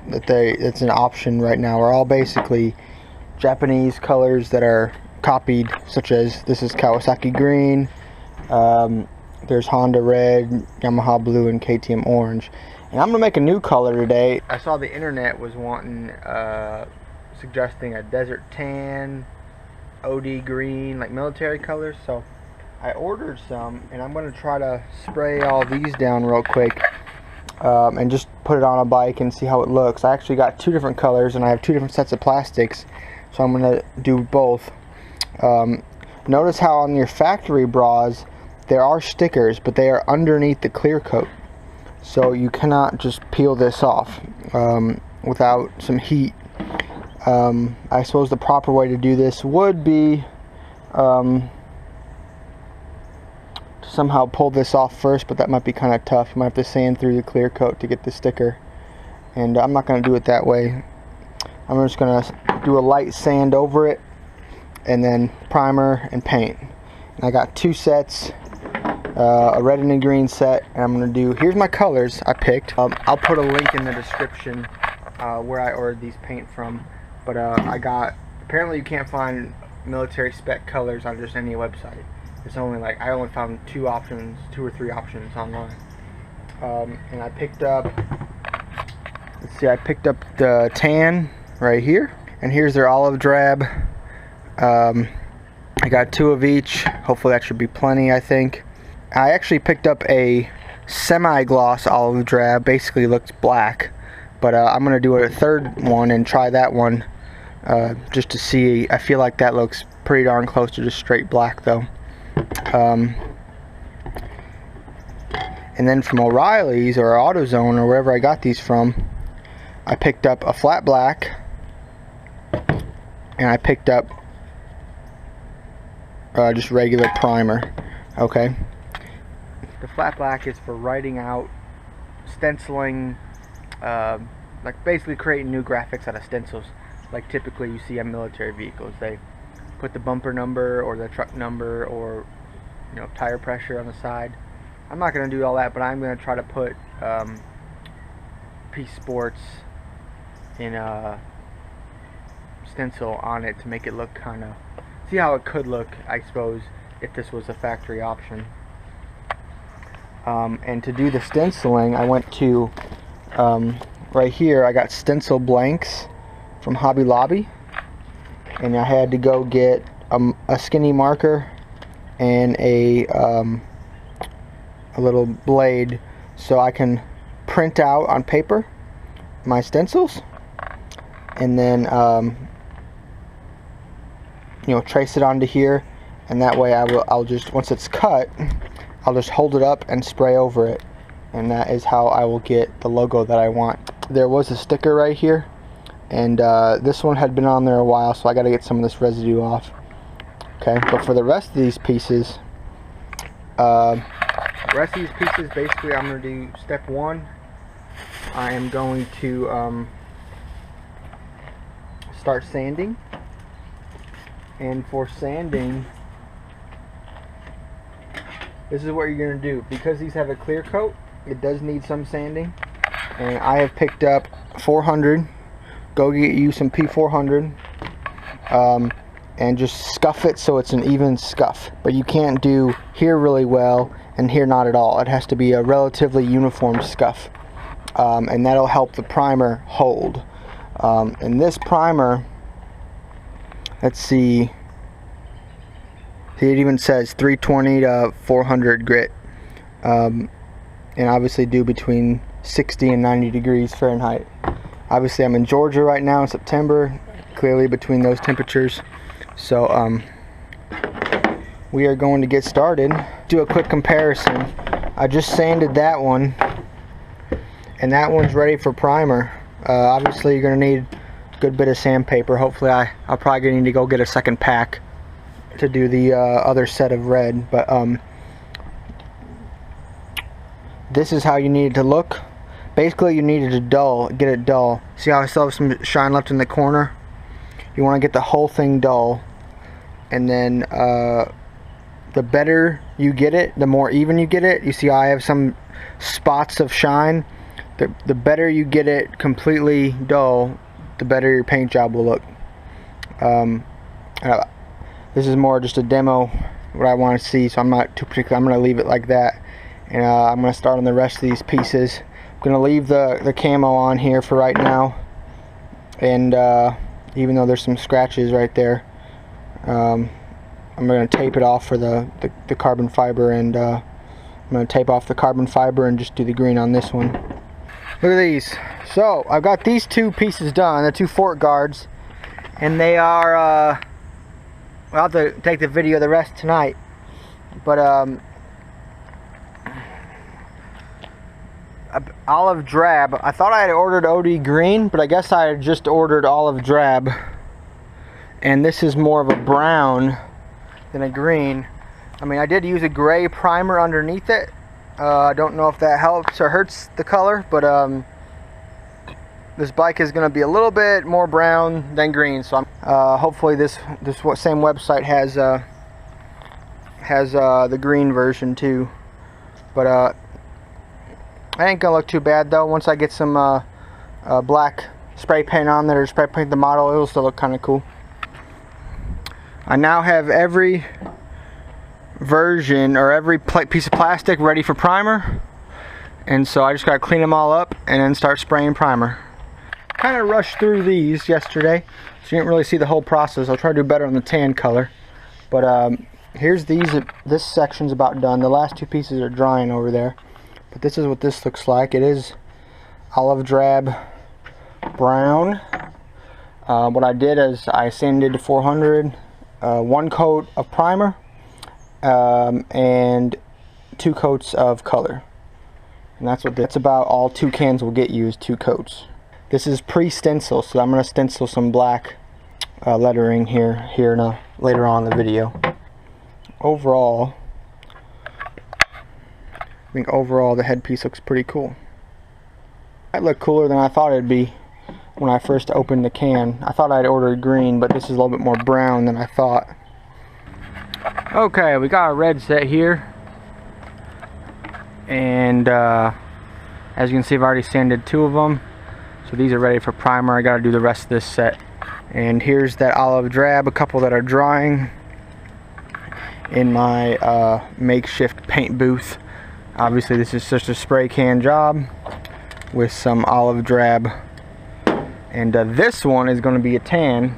that's an option right now are all basically Japanese colors that are copied, such as this is Kawasaki green, there's Honda red, Yamaha blue, and KTM orange. And I'm gonna make a new color today. I saw the internet was wanting suggesting a desert tan, OD green, like military colors, so I ordered some, and I'm going to try to spray all these down real quick and just put it on a bike and see how it looks. I actually got two different colors, and I have two different sets of plastics, so I'm going to do both. Notice how on your factory Brozz there are stickers, but they are underneath the clear coat, so you cannot just peel this off without some heat. I suppose the proper way to do this would be to somehow pull this off first, but that might be kind of tough. You might have to sand through the clear coat to get the sticker, and I'm not going to do it that way. I'm just going to do a light sand over it, and then primer and paint. And I got two sets, a red and a green set, and I'm going to do, here's my colors I picked. I'll put a link in the description where I ordered these paint from, but apparently you can't find military spec colors on just any website. It's only like, I only found two or three options online. And I picked up, let's see, I picked up the tan right here, and here's their olive drab. I got two of each. Hopefully that should be plenty, I think. I actually picked up a semi-gloss olive drab, basically looks black, but I'm going to do a third one and try that one just to see. I feel like that looks pretty darn close to just straight black though. And then from O'Reilly's or AutoZone or wherever I got these from, I picked up a flat black, and I picked up just regular primer. Okay, the flat black is for writing out, stenciling, like basically creating new graphics out of stencils, like typically you see on military vehicles. They put the bumper number or the truck number or tire pressure on the side. I'm not going to do all that, but I'm going to try to put P Sports in a stencil on it to make it look kind of, see how it could look, I suppose, if this was a factory option. And to do the stenciling, I went to right here, I got stencil blanks from Hobby Lobby, and I had to go get a skinny marker and a little blade so I can print out on paper my stencils, and then trace it onto here, and that way I'll just, once it's cut, I'll just hold it up and spray over it, and that is how I will get the logo that I want. There was a sticker right here, and this one had been on there a while, so I got to get some of this residue off. Okay, but for the rest of these pieces, basically I'm going to do step one. I am going to start sanding, and for sanding, this is what you're going to do. Because these have a clear coat, it does need some sanding, and I have picked up 400. Go get you some P400 and just scuff it so it's an even scuff, but you can't do here really well and here not at all. It has to be a relatively uniform scuff, and that'll help the primer hold. And this primer, let's see, it even says 320 to 400 grit, and obviously do between 60 and 90 degrees Fahrenheit. Obviously I'm in Georgia right now in September, clearly between those temperatures. So we are going to get started. Do a quick comparison. I just sanded that one, and that one's ready for primer. Obviously you're going to need a good bit of sandpaper. Hopefully I'll probably need to go get a second pack to do the other set of red. But this is how you need it to look. Basically you need it to get it dull. See how I still have some shine left in the corner? You want to get the whole thing dull, and then the better you get it, the more even you get it. You see I have some spots of shine. the better you get it completely dull, the better your paint job will look. This is more just a demo what I want to see, so I'm not too particular. I'm going to leave it like that, and I'm going to start on the rest of these pieces. I'm going to leave the camo on here for right now, and even though there's some scratches right there, I'm going to tape it off for the carbon fiber, and I'm going to tape off the carbon fiber and just do the green on this one. Look at these. So I've got these two pieces done, the two fort guards, and they are I'll have to take the video of the rest tonight, but olive drab. I thought I had ordered OD green, but I guess I had just ordered olive drab, and this is more of a brown than a green. I mean, I did use a gray primer underneath it. I don't know if that helps or hurts the color, but this bike is going to be a little bit more brown than green, so hopefully this same website has the green version too. But I ain't gonna look too bad though. Once I get some black spray paint on there, or spray paint the model, it'll still look kind of cool. I now have every version or every piece of plastic ready for primer, and so I just gotta clean them all up and then start spraying primer. Kind of rushed through these yesterday, so you didn't really see the whole process. I'll try to do better on the tan color, but here's these. This section's about done. The last two pieces are drying over there, but this is what this looks like. It is olive drab brown. What I did is I sanded to 400, one coat of primer, and 2 coats of color, and that's about all 2 cans will get you, is 2 coats. This is pre-stencil, so I'm going to stencil some black lettering here later on in the video. Overall, I think the headpiece looks pretty cool. It looked cooler than I thought it'd be when I first opened the can. I thought I'd ordered green, but this is a little bit more brown than I thought. Okay, we got a red set here, and as you can see, I've already sanded 2 of them, so these are ready for primer. I got to do the rest of this set. And here's that olive drab, a couple that are drying in my makeshift paint booth. Obviously this is just a spray can job with some olive drab, and this one is going to be a tan,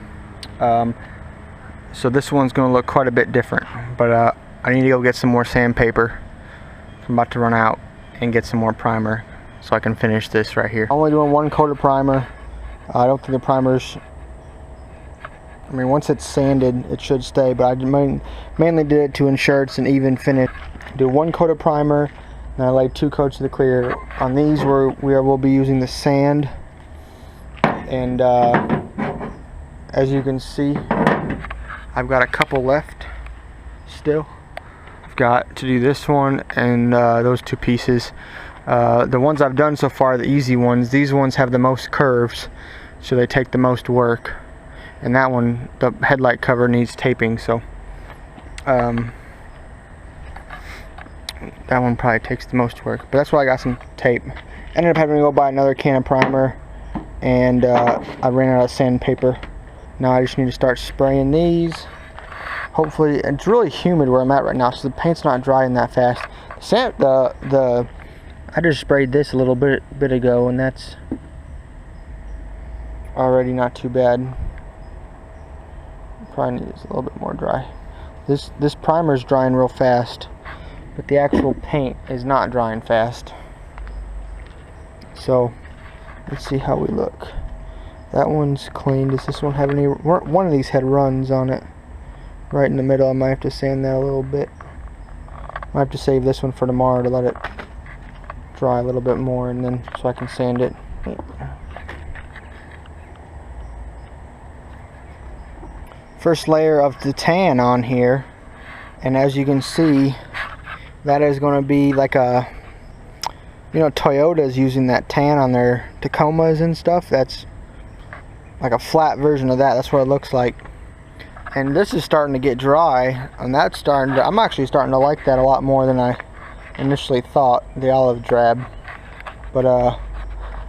so this one's going to look quite a bit different, but I need to go get some more sandpaper. I'm about to run out and get some more primer so I can finish this right here. I'm only doing 1 coat of primer. I don't think the primer's, I mean, once it's sanded it should stay, but I mainly did it to ensure it's an even finish. Do 1 coat of primer, and I laid 2 coats of the clear. On these we'll be using the sand, and as you can see, I've got a couple left still. I've got to do this one and those 2 pieces. The ones I've done so far, the easy ones, these ones have the most curves, so they take the most work. And that one, the headlight cover, needs taping, so that one probably takes the most work. But that's why I got some tape. Ended up having to go buy another can of primer, and I ran out of sandpaper. Now I just need to start spraying these. Hopefully, it's really humid where I'm at right now, so the paint's not drying that fast. I just sprayed this a little bit ago, and that's already not too bad. Probably needs a little bit more dry. This primer's drying real fast, but the actual paint is not drying fast. So let's see how we look. That one's clean. Does this one have any? One of these had runs on it right in the middle. I might have to sand that a little bit. Might have to save this one for tomorrow to let it dry a little bit more, and then so I can sand it. First layer of the tan on here, and as you can see, that is going to be like a, you know, Toyota's using that tan on their Tacomas and stuff. That's like a flat version of that. That's what it looks like. And this is starting to get dry, and that's starting to, I'm actually starting to like that a lot more than I initially thought, the olive drab. But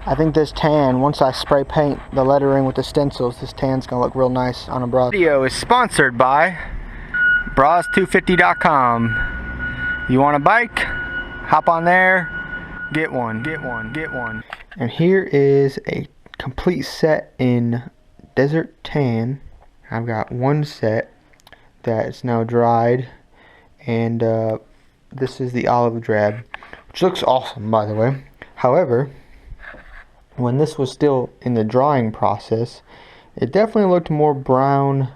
I think this tan, once I spray paint the lettering with the stencils, this tan's gonna look real nice on a Brozz. This video is sponsored by Brozz250.com. You want a bike? Hop on there, get one. And here is a complete set in desert tan. I've got one set that's now dried, and this is the olive drab, which looks awesome, by the way. However, when this was still in the drying process, it definitely looked more brown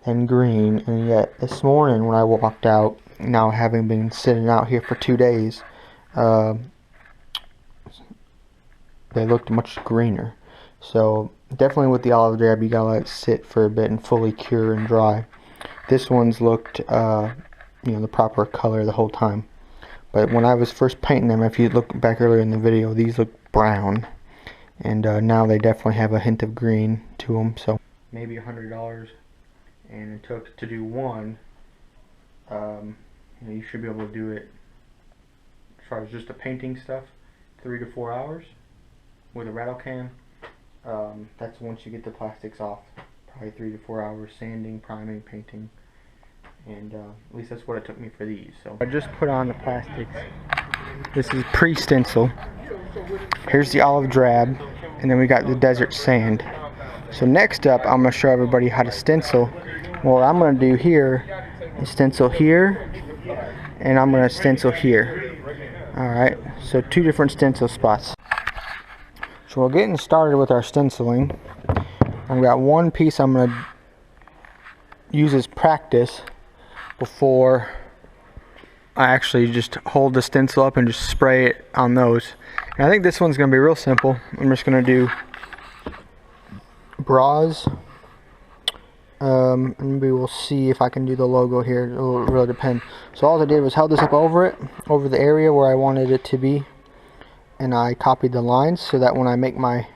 than green, and yet this morning when I walked out, now having been sitting out here for 2 days, they looked much greener. So definitely with the olive drab, you gotta let it sit for a bit and fully cure and dry. This one's looked the proper color the whole time, but when I was first painting them, if you look back earlier in the video, these look brown, and now they definitely have a hint of green to them. So maybe $100, and it took to do one. You should be able to do it, as far as just the painting stuff, 3 to 4 hours with a rattle can. That's once you get the plastics off, probably 3 to 4 hours sanding, priming, painting, and at least that's what it took me for these. So I just put on the plastics. This is pre-stencil. Here's the olive drab, and then we got the desert sand. So next up, I'm going to show everybody how to stencil. What I'm going to do here is stencil here, and I'm going to stencil here. Alright, so 2 different stencil spots. So we're getting started with our stenciling. I've got one piece I'm going to use as practice before I actually just hold the stencil up and just spray it on those. And I think this one's going to be real simple. I'm just going to do Brozz. And maybe we'll see if I can do the logo here. It'll really depend. So all I did was held this up over it, over the area where I wanted it to be, and I copied the lines so that when I make my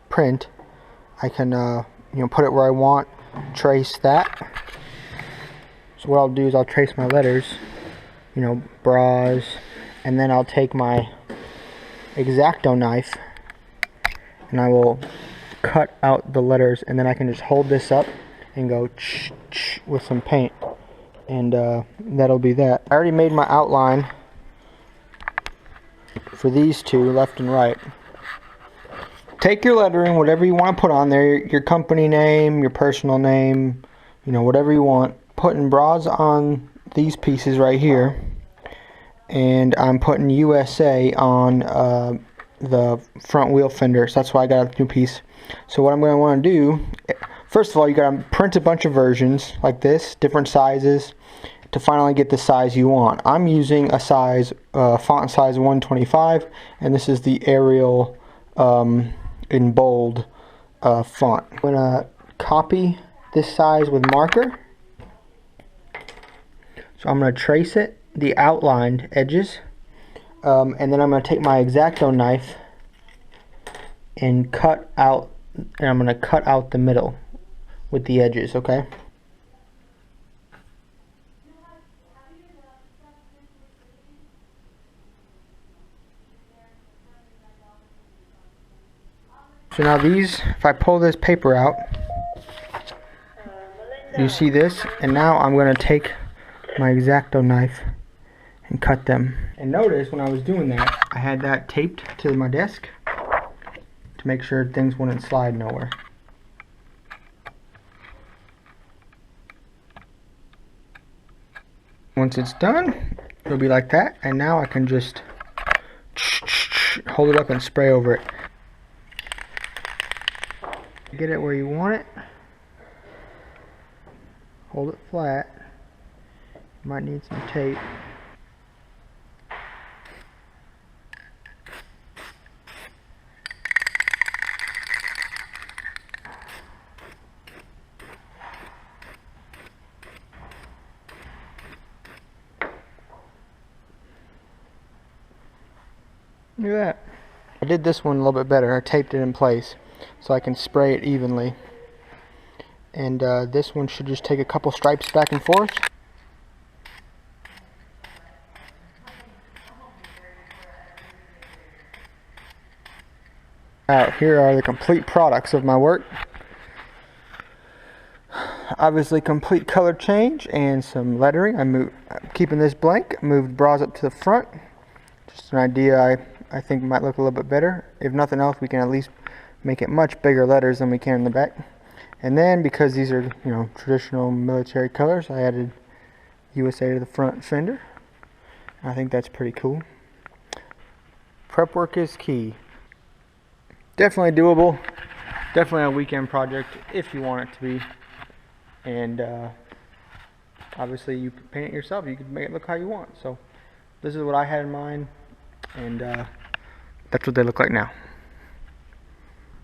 print, I can put it where I want, trace that. So what I'll do is I'll trace my letters, Brozz, and then I'll take my X-Acto knife and I will cut out the letters, and then I can just hold this up and go with some paint, and that'll be that. I already made my outline for these two, left and right. Take your lettering, whatever you want to put on there, your company name, your personal name, whatever you want. Putting Brozz on these pieces right here, and I'm putting USA on the front wheel fender, so that's why I got a new piece. So what I'm going to want to do, first of all, you got to print a bunch of versions like this, different sizes, to finally get the size you want. I'm using a size, font size 125, and this is the Arial in bold font. I'm going to copy this size with marker. So I'm going to trace it, the outlined edges, and then I'm going to take my X-Acto knife and cut out, and I'm going to cut out the middle with the edges, okay? So now these, if I pull this paper out, you see this, and now I'm going to take my X-Acto knife and cut them. And notice when I was doing that, I had that taped to my desk to make sure things wouldn't slide nowhere. Once it's done, it'll be like that, and now I can just hold it up and spray over it. Get it where you want it. Hold it flat. Might need some tape. Look at that. I did this one a little bit better. I taped it in place so I can spray it evenly. And this one should just take a couple stripes back and forth. Alright, here are the complete products of my work. Obviously complete color change and some lettering. I'm keeping this blank. Moved Brozz up to the front. Just an idea I think might look a little bit better. If nothing else, we can at least make it much bigger letters than we can in the back. And then because these are, you know, traditional military colors, I added USA to the front fender. I think that's pretty cool. Prep work is key. Definitely doable. Definitely a weekend project if you want it to be. And obviously you paint it yourself. You can make it look how you want. So this is what I had in mind, and that's what they look like now.